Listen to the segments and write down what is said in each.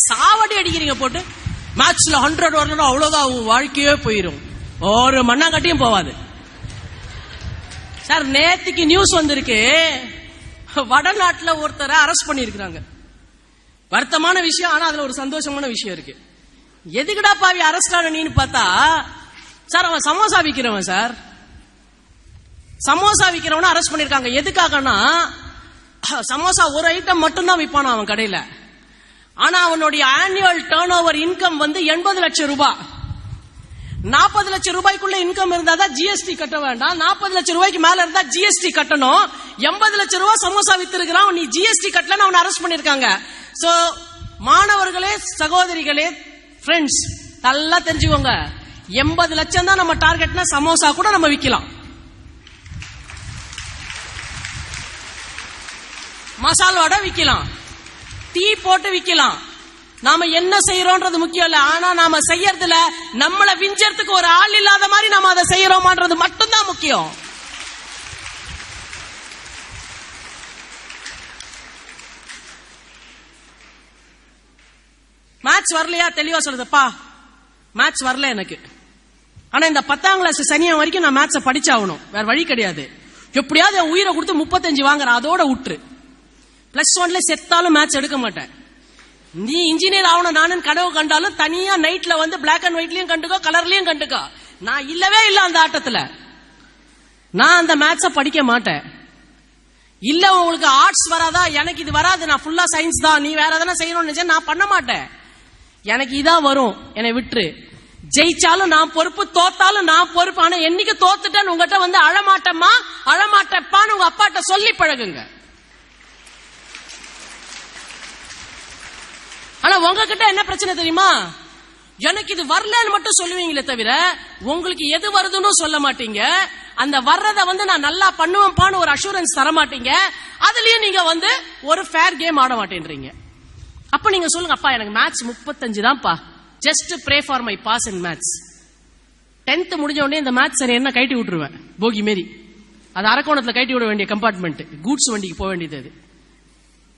சாவடி அடிக்கிறீங்க போட்டு. மேட்ச்ல 100 வரணும், அவ்வளவுதான் உன் வாழ்க்கையே போயிரும். ஒரு மண்ணாங்கட்டியும் போவாது சார். நேத்துக்கு நியூஸ் வந்திருக்கு, வடநாட்டுல ஒருத்தரை அரெஸ்ட் பண்ணிருக்காங்க. வருத்தமான விஷயம், ஆனா அதுல ஒரு சந்தோஷமான விஷயம் இருக்கு. எதுக்குடா பாவி அரெஸ்ட் ஆனீன்னு பார்த்தா, சார் அவன் சமோசா விக்கிறவன் சார். சமோசா விக்கிறவன அரெஸ்ட் பண்ணிருக்காங்க. எதுக்காகனா, சமோசா ஒரு ஐட்டம் மட்டும்தான் விற்பான அவன் கடையில. ஆனா அவனுடைய ஆனுவல் டர்ன் ஓவர் இன்கம் வந்து 80 லட்சம் ரூபாய். 40 லட்சம் ரூபாய்க்குள்ள இன்கம் இருந்தாதான் ஜிஎஸ்டி கட்ட வேண்டாம். 40 லட்சம் ரூபாய்க்கு மேல இருந்தா ஜிஎஸ்டி கட்டணும். 80 லட்சம் ரூபாய் சமோசா வித்திருக்கிறான், நீ ஜிஎஸ்டி கட்டலன்னு அவனை அரெஸ்ட் பண்ணிருக்காங்க. சோ மாணவர்களே, சகோதரிகளே, ஃப்ரெண்ட்ஸ், நல்லா தெரிஞ்சுக்கோங்க. 80 லட்சம் தான் நம்ம டார்கெட்னா சமோசா கூட நம்ம விக்கலாம், மசால் வடை விக்கலாம், டீ போட்டு விக்கலாம். நாம என்ன செய்யறோம்ன்றது முக்கியம் இல்ல, ஆனா நாம செய்யறதுல நம்மள விஞ்சறதுக்கு ஒரு ஆள் இல்லாத மாதிரி நாம அதை செய்யறோமான்றது மட்டும்தான் முக்கியம். மேட்ச் வரலையா தெளிவா சொல்லுதுப்பா, மேட்ச் வரல எனக்கு. ஆனா இந்த 10ஆம் கிளாஸ் சனியம் வரைக்கும் நான் மேட்ச படிச்சாகணும், வேற வழி கிடையாது. எப்படியாவது என் உயிரை கொடுத்து 35 வாங்குற, அதோட விட்டுரு. +1ல செத்தாலும் மேட்ச் எடுக்க மாட்டேன். நீ இன்ஜினியர் ஆகணும் நானும் கனவு கண்டாலும் தனியா நைட்ல வந்து பிளாக் அண்ட் ஒயிட்லயும் கண்டுக்கோ, கலர்லயும் கண்டுக்கோ. நான் இல்லவே இல்ல அந்த ஆட்டத்துல. நான் அந்த மேட்ச படிக்க மாட்டேன். இல்ல உங்களுக்கு ஆர்ட்ஸ் வராதா, எனக்கு இது வராது, நான் ஃபுல்லா சயின்ஸ் தான், நீ வேற எதனா செய்யணும்னு நினைச்சா நான் பண்ண மாட்டேன். எனக்கு இதான் வரும், என்னை விட்டுரு. ஜெயிச்சாலும் நான் பொறுப்பு, தோத்தாலும் நான் பொறுப்பு. ஆனா என்னைக்கு தோத்துட்டேன்னு உங்ககிட்ட வந்து அழமாட்டமா அழமாட்டப்பான்னு உங்க அப்பாட்ட சொல்லி பழகுங்க. ஆனா உங்ககிட்ட என்ன பிரச்சனை தெரியுமா, எனக்கு இது வரலன்னு மட்டும் சொல்லுவீங்களே தவிர உங்களுக்கு எது வருதுன்னு சொல்ல மாட்டீங்க. அந்த வர்றத வந்து நான் நல்லா பண்ணுவேன்பான்னு ஒரு அஷூரன்ஸ் தர மாட்டீங்க. அதுலயும் நீங்க வந்து ஒரு ஃபேர் கேம் ஆட மாட்டேன்றீங்க. அப்ப நீங்க சொல்லுங்க, அப்பா எனக்கு மேத்ஸ் 35 தான்ப்பா, just pray for my pass in maths. 10th முடிஞ்ச உடனே இந்த மேத்ஸ் சரி என்ன கைட்டி விட்டுருவேன், போகி மாரி. அது அரக்கோணத்துல கைட்டி விட வேண்டிய கம்பார்ட்மெண்ட், கூட்ஸ் வண்டிக்கு போக வேண்டியது. அது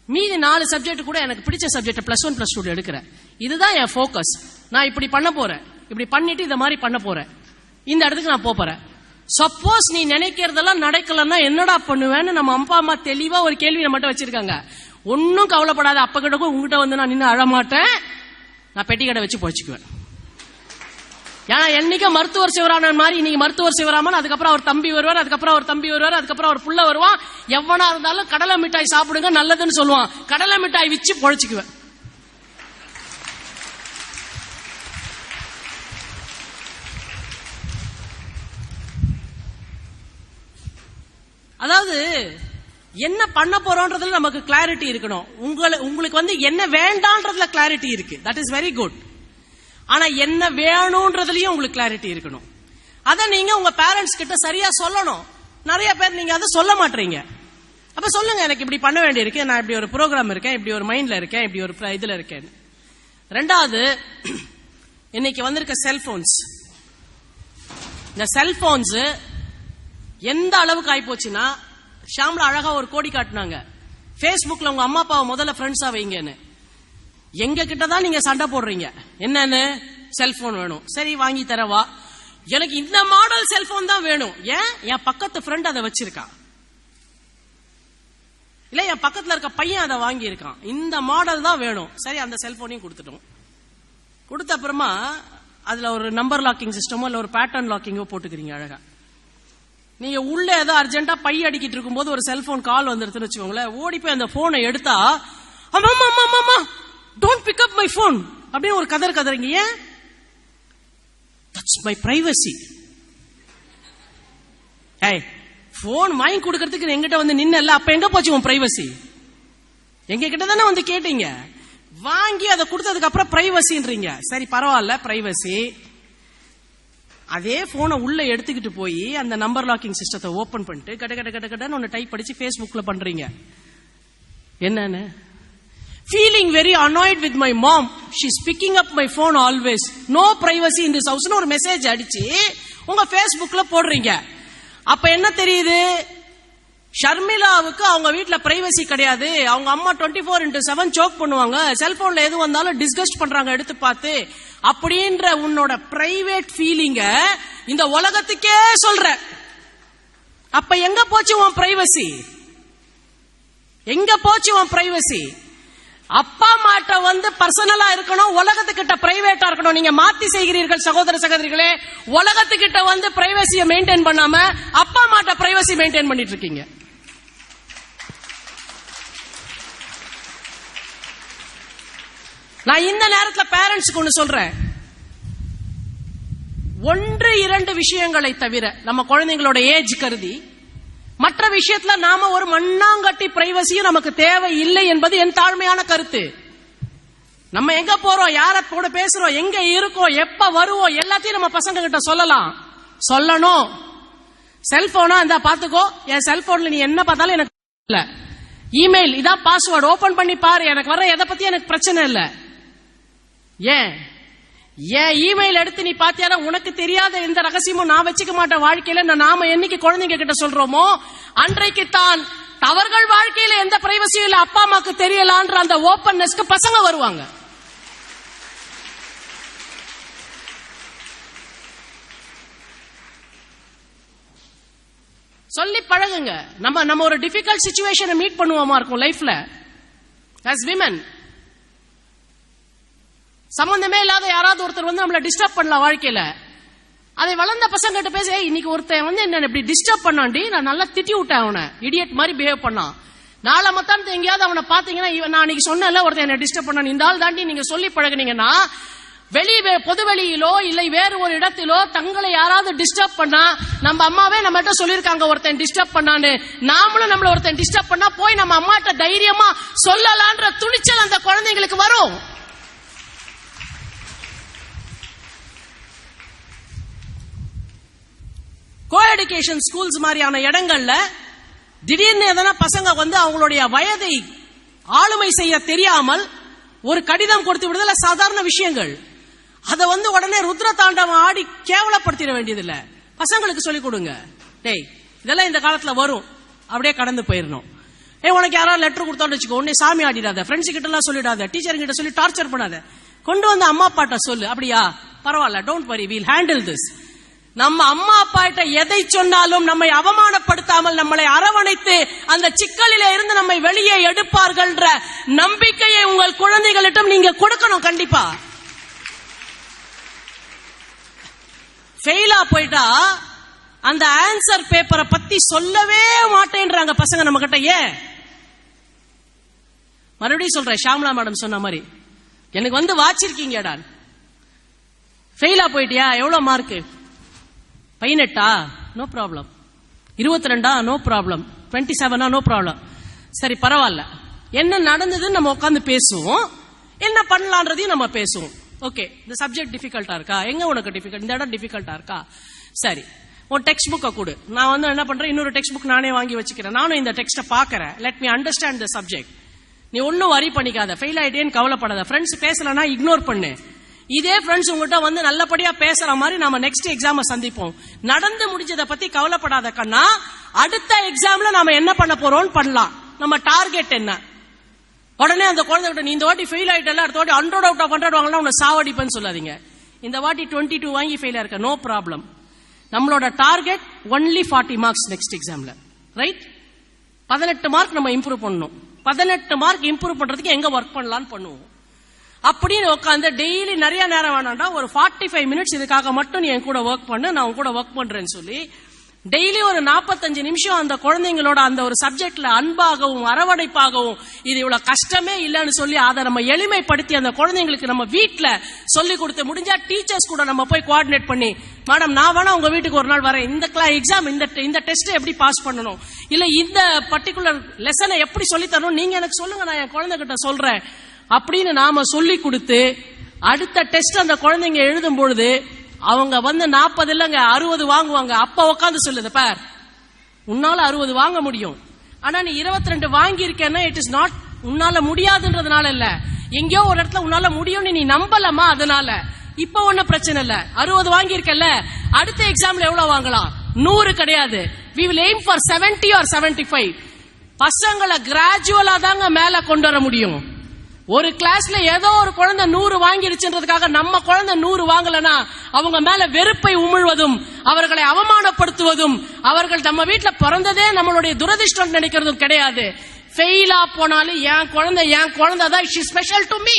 மீதி 4 சப்ஜெக்ட் கூட எனக்கு பிடிச்ச சப்ஜெக்ட் +1 +2 எடுக்கிறேன். இதுதான் என் ஃபோக்கஸ். நான் இப்படி பண்ண போறேன், இப்படி பண்ணிட்டு இத மாதிரி பண்ண போறேன், இந்த இடத்துக்கு நான் போறேன். சப்போஸ் நீ நினைக்கிறதெல்லாம் நடக்கலன்னா என்னடா பண்ணுவேன்னு நம்ம அப்பா அம்மா தெளிவா ஒரு கேள்வி மட்டும் வச்சிருக்காங்க. ஒன்னும் கவலைப்படாத, அப்ப கிட்ட உங்ககிட்ட வந்து நான் நின்று அழமாட்டேன், நான் பெட்டி கடை வச்சு பொழைச்சுக்குவேன். ஏன்னா என்னைக்கு மருத்துவர் சிவராமன் மாதிரி இன்னைக்கு மருத்துவர் சிவராமன், அதுக்கப்புறம் அவர் தம்பி வருவார், அதுக்கப்புறம் அவர் தம்பி வருவார், அதுக்கப்புறம் அவர் புள்ள வருவான். எவனா இருந்தாலும் கடலை மிட்டாய் சாப்பிடுங்க நல்லதுன்னு சொல்லுவான். கடலை மிட்டாய் வச்சு பொழைச்சுக்குவேன். அதாவது என்ன பண்ண போறோம்ன்றதுல நமக்கு கிளாரிட்டி இருக்கணும். உங்களுக்கு வந்து என்ன வேண்டான்றதுல கிளாரிட்டி இருக்கு, தட் இஸ் வெரி குட். ஆனா என்ன வேணும்ன்றதுலயும் உங்களுக்கு கிளாரிட்டி இருக்கணும். அத நீங்க உங்க பேரண்ட்ஸ் கிட்ட சரியா சொல்லணும். நிறைய பேர் நீங்க அதை சொல்ல மாட்டீங்க. அப்ப சொல்லுங்க, எனக்கு இப்படி பண்ண வேண்டியிருக்கு, நான் இப்படி ஒரு ப்ரோக்ராம் இருக்கேன், இப்படி ஒரு மைண்ட்ல இருக்கேன், இப்படி ஒரு இதுல இருக்கேன். ரெண்டாவது, இன்னைக்கு வந்திருக்க செல்போன்ஸ். இந்த செல்போன்ஸ் எந்த அளவுக்கு ஆயிப்போச்சுன்னா, ஷாம்ல அழகா ஒரு கோடி காட்டினாங்க, பேஸ்புக்ல உங்க அம்மா அப்பாவை முதல்ல ஃப்ரெண்ட்ஸா வைங்கன்னு. எங்க கிட்டதான் நீங்க சண்டை போடுறீங்க, என்னன்னு செல்போன் வேணும். சரி வாங்கி தரவா, எனக்கு இந்த மாடல் செல்போன் தான் வேணும். ஏன், என் பக்கத்து ஃப்ரெண்ட் அதை வச்சிருக்கான், இல்ல என் பக்கத்துல இருக்க பையன் அதை வாங்கி இருக்கான், இந்த மாடல் தான் வேணும். சரி அந்த செல்போனையும் கொடுத்துட்டோம். கொடுத்த அப்புறமா அதுல ஒரு நம்பர் லாக்கிங் சிஸ்டமோ இல்ல ஒரு பேட்டர்ன் லாக்கிங்கோ போட்டுக்கிறீங்க அழகா. நீங்க உள்ள ஏதோ அர்ஜென்ட்டா பை அடிக்கிட்டு இருக்கும் போது ஒரு செல்போன் கால் வந்துருதுன்னு வச்சுக்கோங்களேன், ஓடி போய் அந்த போனை எடுத்தா அம்மா don't pick up my phone அப்படின்னு ஒரு கதறீங்க. ஏன், தட்ஸ் மை பிரைவசி. ஏய், போன் வாங்கி கொடுக்கறதுக்கு எங்கிட்ட வந்து நின்னல, அப்ப எங்க போச்சு உன் பிரைவசி? எங்க கிட்ட தானே வந்து கேட்டீங்க. வாங்கி அதை கொடுத்ததுக்கு அப்புறம் பிரைவசின்றீங்க. சரி பரவாயில்ல, பிரைவசி. அதே போனை உள்ள எடுத்துக்கிட்டு போய் அந்த நம்பர் லாக்கிங் சிஸ்டத்தை ஓபன் பண்ணிட்டு கட ஒன்னு டைப் படிச்சு Facebookல பண்றீங்க. என்னன்னு, feeling very annoyed with my mom, she's picking up my phone always, no privacy in this house னு ஒரு மெசேஜ் அடிச்சு உங்க Facebookல போடுறீங்க. அப்ப என்ன தெரியுது, ஷர்மிளாவுக்கு அவங்க வீட்ல பிரைவசி கிடையாது. அவங்க அம்மா 24/7 சோக் பண்ணுவாங்க. செல்போன்ல எது வந்தாலும் டிஸ்கஸ் பண்றாங்க எடுத்து பார்த்து. அப்படின்ற உன்னோட பிரைவேட் ஃபீலிங்க இந்த உலகத்துக்கே சொல்ற. அப்ப எங்க போச்சு உன் பிரைவசி? எங்க போச்சு உன் பிரைவசி? அப்பா அம்மாட்ட வந்து பர்சனலா இருக்கணும், உலகத்துக்கிட்ட பிரைவேட்டா இருக்கணும். நீங்க மாத்தி செய்கிறீர்கள் சகோதர சகோதரிகளே. உலகத்துக்கிட்ட வந்து பிரைவசியை மெயின்டைன் பண்ணாம அப்பா அம்மாட்ட பிரைவசி மெயின்டைன் பண்ணிட்டு இருக்கீங்க. நான் இந்த நேரத்தில் பேரண்ட்ஸ்க்கு ஒன்னு சொல்றேன். 1-2 விஷயங்களை தவிர நம்ம குழந்தைங்களோட ஏஜ் கருதி மற்ற விஷயத்துல நாம ஒரு மண்ணாங்கட்டி பிரைவசியும் நமக்கு தேவை இல்லை என்பது என் தாழ்மையான கருத்து. நம்ம எங்க போறோம், யார கூட பேசுறோம், எங்க இருக்கோம், எப்ப வருவோம், எல்லாத்தையும் நம்ம பசங்க கிட்ட சொல்லணும். செல்போனா இந்த பாத்துக்கோ, என் செல்போன்ல நீ என்ன பார்த்தாலும் எனக்கு இல்ல, இமெயில் இதான் பாஸ்வேர்டு, ஓபன் பண்ணி பாரு, எனக்கு வர எதை பத்தி எனக்கு பிரச்சனை இல்ல. ஏன் இமெயில் எடுத்து நீ பாத்தியானா உனக்கு தெரியாத எந்த ரகசியமும் நான் வச்சுக்க மாட்டேன் வாழ்க்கையில. நாம என்னைக்கு குழந்தைங்க கிட்ட சொல்றோமோ அன்றைக்கு தான் அவர்கள் வாழ்க்கையில எந்த பிரைவசியும் இல்ல, அப்பா அம்மாக்கு தெரியலான்ற அந்த ஓபன்னஸ்க்கு பசங்க வருவாங்க. சொல்லி பழகுங்க. நம்ம ஒரு டிஃபிகல்ட் சிச்சுவேஷனை மீட் பண்ணுவோமா இருக்கும் லைஃப்ல as women. சம்பந்தமே இல்லாத யாராவது ஒருத்தர் வந்து நம்மள டிஸ்டர்ப் பண்ணலாம் வாழ்க்கையில. அதை வளர்ந்த பசங்க கிட்ட பேச, இன்னைக்கு ஒருத்தன் வந்து என்ன இப்படி டிஸ்டர்ப் பண்ணாண்டி, நான் நல்லா திட்டி விட்டேன், அவனை இடியட் மாதிரி பிஹேவ் பண்ணான். நாளை மத்தானது எங்கேயாவது அவனை பாத்தீங்கன்னா, நான் அன்னைக்கு சொன்னேன்ல ஒருத்தன் என்ன டிஸ்டர்ப் பண்ணான், இந்த ஆள் தாண்டி நீங்க சொல்லி பழகுனீங்கன்னா பொது வெளியிலோ இல்லை வேறு ஒரு இடத்திலோ தங்களை யாராவது டிஸ்டர்ப் பண்ணா, நம்ம அம்மாவே நம்மகிட்ட சொல்லிருக்காங்க ஒருத்தன் டிஸ்டர்ப் பண்ணான்னு, நாமளும் நம்மள ஒருத்தன் டிஸ்டர்ப் பண்ணா போய் நம்ம அம்மாட்ட தைரியமா சொல்லலான்ற துணிச்சல் அந்த குழந்தைங்களுக்கு வரும். கோ எஜுகேஷன் ஸ்கூல்ஸ் மாதிரியான இடங்கள்ல திடீர்னு எதனா பசங்க வந்து அவங்களுடைய வயதை ஆளுமை செய்ய தெரியாமல் ஒரு கடிதம் கொடுத்து விடுதல சாதாரண விஷயங்கள். அதை வந்து உடனே ருத்ர தாண்டவம் ஆடி கேவலப்படுத்திட வேண்டியதில்லை. பசங்களுக்கு சொல்லிக் கொடுங்க, டேய் இதெல்லாம் இந்த காலத்துல வரும், அப்படியே கடந்து போயிடணும். உனக்கு யாராவது லெட்டர் கொடுத்தோன்னு வச்சுக்கோ, உடனே சாமி ஆடிடாத, ஃப்ரெண்ட்ஸ் கிட்ட எல்லாம் சொல்லிடாத, டீச்சர் கிட்ட சொல்லி டார்ச்சர் பண்ணாத, கொண்டு வந்து அம்மா அப்பாட்ட சொல்லு. அப்படியா, பரவாயில்ல, don't worry, wheel handle this. நம்ம அம்மா அப்பா கிட்ட எதை சொன்னாலும் நம்மை அவமானப்படுத்தாமல் நம்மளை அரவணைத்து அந்த சிக்கலில இருந்து நம்மை வெளியே எடுப்பார்கள் நம்பிக்கையை உங்கள் குழந்தைகளிடம் நீங்க கொடுக்கணும். கண்டிப்பா ஃபெயிலா போயிட்டா அந்த ஆன்சர் பேப்பரை பத்தி சொல்லவே மாட்டேன்றாங்க பசங்க நம்ம கிட்ட. ஏன்? மறுபடியும் சொல்றேன், ஷாம்லா மேடம் சொன்ன மாதிரி, எனக்கு வந்து வாச்சிருக்கீங்கடா, ஃபெயிலா போயிட்டியா, எவ்வளவு mark? 18 no problem, 22 no problem, 27 no problem. சரி பரவாயில்ல, என்ன நடந்ததுன்னு நம்ம உட்காந்து பேசுவோம், என்ன பண்ணலான்றதையும் நம்ம பேசுவோம். ஓகே, இந்த சப்ஜெக்ட் டிஃபிகல்ட்டா இருக்கா, எங்க உனக்கு டிஃபிகல்ட், இந்த இடம் டிஃபிகல்ட்டா இருக்கா, சரி ஒரு டெக்ஸ்ட் புக்கை கொடு, நான் வந்து என்ன பண்றேன், இன்னொரு டெக்ஸ்ட் புக் நானே வாங்கி வச்சுக்கிறேன், நானும் இந்த டெக்ஸ்ட்டை பாக்குறேன், let me understand the subject. நீ ஒன்னும் வரி பண்ணிக்காத, ஃபெயில் ஆயிட்டேன்னு கவலைப்படாத, ஃப்ரெண்ட்ஸ் பேசலன்னா இக்னோர் பண்ணு. இதே ஃப்ரெண்ட்ஸ் உங்ககிட்ட வந்து நல்லபடியா பேசுற மாதிரி நாம நெக்ஸ்ட் எக்ஸாம சந்திப்போம். நடந்து முடிஞ்சதை பத்தி கவலைப்படாத கண்ணா, அடுத்த எக்ஸாம்ல நாம என்ன பண்ண போறோம்னு பண்ணலாம். நம்ம டார்கெட் என்ன? உடனே அந்த குழந்தை, நீ இந்த வாட்டி ஃபெயில் ஆயிட்டல, அடுத்த வாட்டி 100 out of 100 வாங்கலாம், உன்னை சாவடிப்பேன்னு சொல்லாதீங்க. இந்த வாட்டி 22 வாங்கி ஃபெயில் ஆயிருக்க, நோ ப்ராப்ளம். நம்மளோட டார்கெட் ஒன்லி 40 மார்க்ஸ் நெக்ஸ்ட் எக்ஸாம்ல, ரைட்? 18 மார்க் நம்ம இம்ப்ரூவ் பண்ணணும். 18 மார்க் இம்ப்ரூவ் பண்றதுக்கு எங்க ஒர்க் பண்ணலாம்னு பண்ணுவோம். அப்படின்னு உட்காந்து டெய்லி நிறைய நேரம் வேணாண்டா, ஒரு 45 மினிட்ஸ் இதுக்காக மட்டும் நீ என் கூட ஒர்க் பண்ணு, நான் உன் கூட ஒர்க் பண்றேன்னு சொல்லி டெய்லி ஒரு 45 நிமிஷம் அந்த குழந்தைங்களோட அந்த ஒரு சப்ஜெக்ட்ல அன்பாகவும் அரவணைப்பாகவும், இது இவ்வளவு கஷ்டமே இல்லைன்னு சொல்லி அதை நம்ம எளிமைப்படுத்தி அந்த குழந்தைங்களுக்கு நம்ம வீட்டுல சொல்லி கொடுத்து, முடிஞ்சா டீச்சர்ஸ் கூட நம்ம போய் கோஆர்டினேட் பண்ணி, மேடம் நான் வேணா உங்க வீட்டுக்கு ஒரு நாள் வரேன், இந்த எக்ஸாம் இந்த டெஸ்ட் எப்படி பாஸ் பண்ணணும், இல்ல இந்த பர்டிகுலர் லெசனை எப்படி சொல்லி தரணும், நீங்க எனக்கு சொல்லுங்க, நான் என் குழந்தை கிட்ட சொல்றேன் அப்படின்னு நாம சொல்லி கொடுத்து, அடுத்த டெஸ்ட் அந்த குழந்தைங்க எழுதும் பொழுது அவங்க வந்து 40 இல்லங்க 60 வாங்குவாங்க. அப்ப உட்காந்து சொல்லுது, பார் உன்னால 60 வாங்க முடியும், ஆனா நீ 22 வாங்கி இருக்கேன்னா இட் இஸ் நாட் உன்னால முடியாதுன்றதுனால இல்ல, எங்கேயோ ஒரு இடத்துல உன்னால முடியும்னு நீ நம்பலமா, அதனால இப்ப ஒன்னும் பிரச்சனை இல்ல, 60 வாங்கி இருக்கல, அடுத்த எக்ஸாம்ல எவ்வளவு வாங்கலாம், 100 கிடையாது. we will aim for 70 or 75. பசங்களை கிராஜுவலா தாங்க மேல கொண்டு வர முடியும். ஒரு கிளாஸ்ல ஏதோ ஒரு குழந்தை 100 வாங்கிடுச்சுன்றதுக்காக நம்ம குழந்தை 100 வாங்கலனா அவங்க மேல வெறுப்பை உமிழ்வதும், அவர்களை அவமானப்படுத்துவதும், அவர்கள் நம்ம வீட்டுல பிறந்ததே நம்மளுடைய துரதிர்ஷ்டம் நினைக்கிறதும் கிடையாது. ஃபெயிலா போனாலும் என் குழந்தை தான், she is special to me.